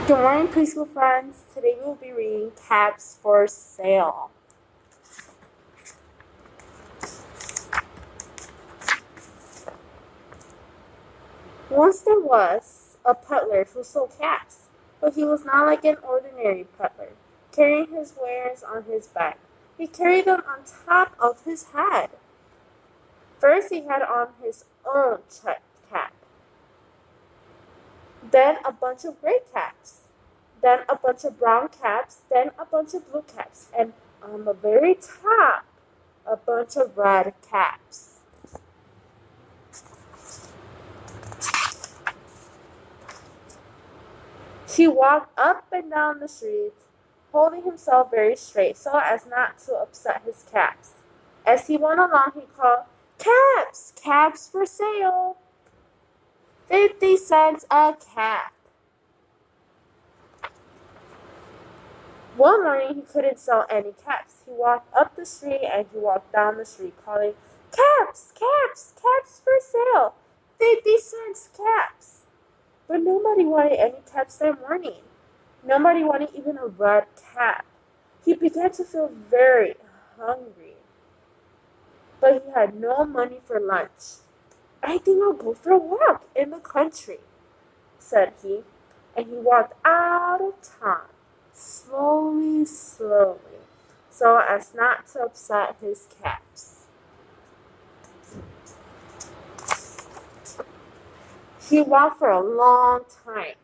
Good morning, preschool friends. Today we'll be reading Caps for Sale. Once there was a peddler who sold caps, but he was not like an ordinary peddler, carrying his wares on his back. He carried them on top of his head. First he had on his own checked cap, then a bunch of gray caps, then a bunch of brown caps, then a bunch of blue caps, and on the very top, a bunch of red caps. He walked up and down the street, holding himself very straight so as not to upset his caps. As he went along, he called, "Caps! Caps for sale! 50 cents a cap." One morning, he couldn't sell any caps. He walked up the street and he walked down the street, calling, "Caps! Caps! Caps for sale! 50 cents caps!" But nobody wanted any caps that morning. Nobody wanted even a red cap. He began to feel very hungry. But he had no money for lunch. "I think I'll go for a walk in the country," said he. And he walked out of town, slowly, so as not to upset his caps. He walked for a long time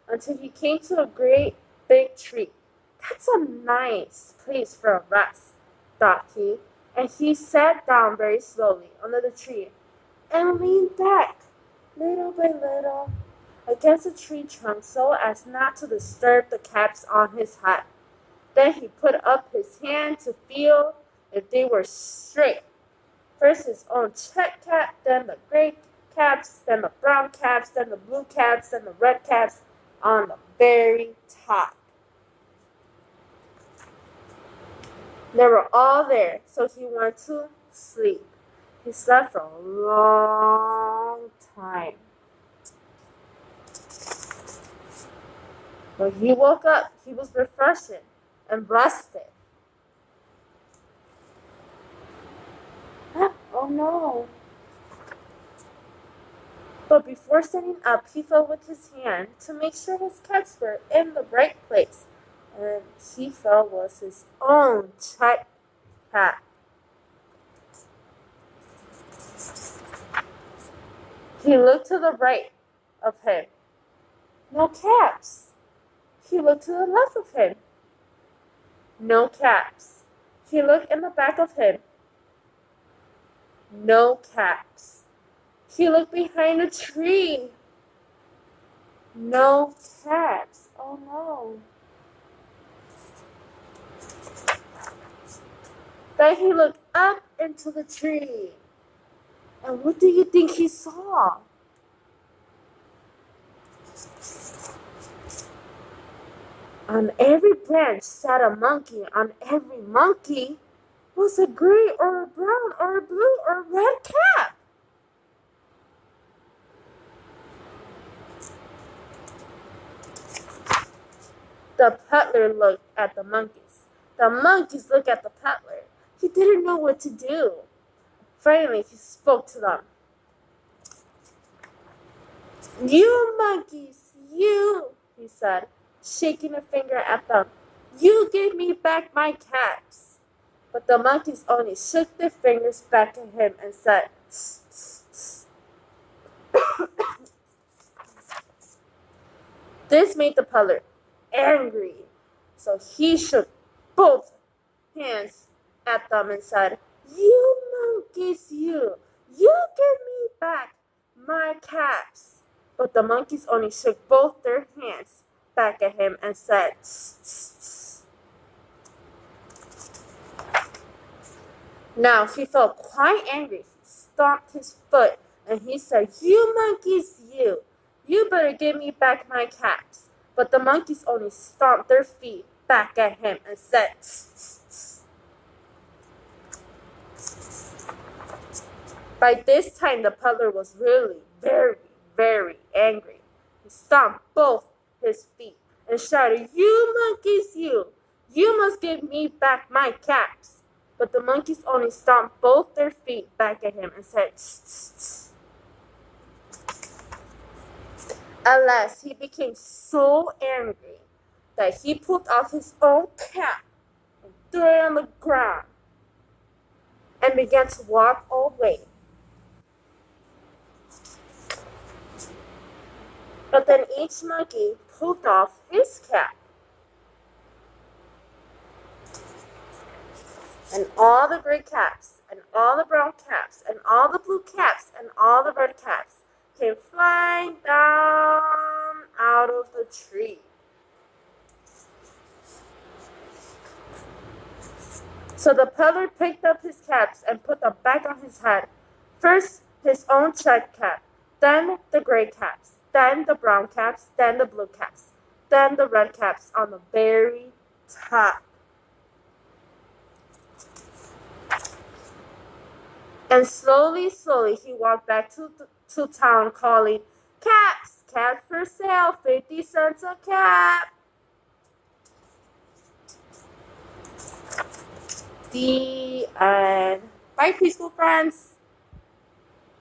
until he came to a great big tree. "That's a nice place for a rest," thought he, and he sat down very slowly under the tree and leaned back, little by little, against the tree trunk so as not to disturb the caps on his head. Then he put up his hand to feel if they were straight. First his own check cap, then the gray caps, then the brown caps, then the blue caps, then the red caps on the very top. They were all there, so he went to sleep. He slept for a long time. When he woke up, he was refreshed and rested. Oh no. But before sitting up, he felt with his hand to make sure his caps were in the right place. And he felt was his own check cap. He looked to the right of him. No caps. He looked to the left of him. No caps. He looked in the back of him. No caps. He looked behind a tree. No caps. Oh no. Then he looked up into the tree. And what do you think he saw? On every branch sat a monkey. On every monkey was a gray or a brown or a blue or a red cap. The peddler looked at the monkeys. The monkeys looked at the peddler. He didn't know what to do. Finally, he spoke to them. "You monkeys, you," he said, shaking a finger at them. "You give me back my caps." But the monkeys only shook their fingers back at him and said, "Tss, tss, tss." This made the peddler angry, so he shook both hands at them and said, "You monkeys, you give me back my caps." But the monkeys only shook both their hands back at him and said, "Tss, tss, tss." Now he felt quite angry. He stomped his foot and he said, "You monkeys, you better give me back my caps." But the monkeys only stomped their feet back at him and said, "Tss, tss, tss." By this time, the peddler was really very, very angry. He stomped both his feet and shouted, "You monkeys, you! You must give me back my caps!" But the monkeys only stomped both their feet back at him and said, "Tss, tss, tss." At last, he became so angry that he pulled off his own cap and threw it on the ground and began to walk away. But then each monkey pulled off his cap. And all the gray caps, and all the brown caps, and all the blue caps, and all the red caps came flying down out of the tree. So the peddler picked up his caps and put them back on his head. First his own checked cap, then the gray caps, then the brown caps, then the blue caps, then the red caps on the very top. And slowly, slowly, he walked back to town calling, "Caps! Caps for sale! 50 cents a cap!" The end. Bye, preschool friends.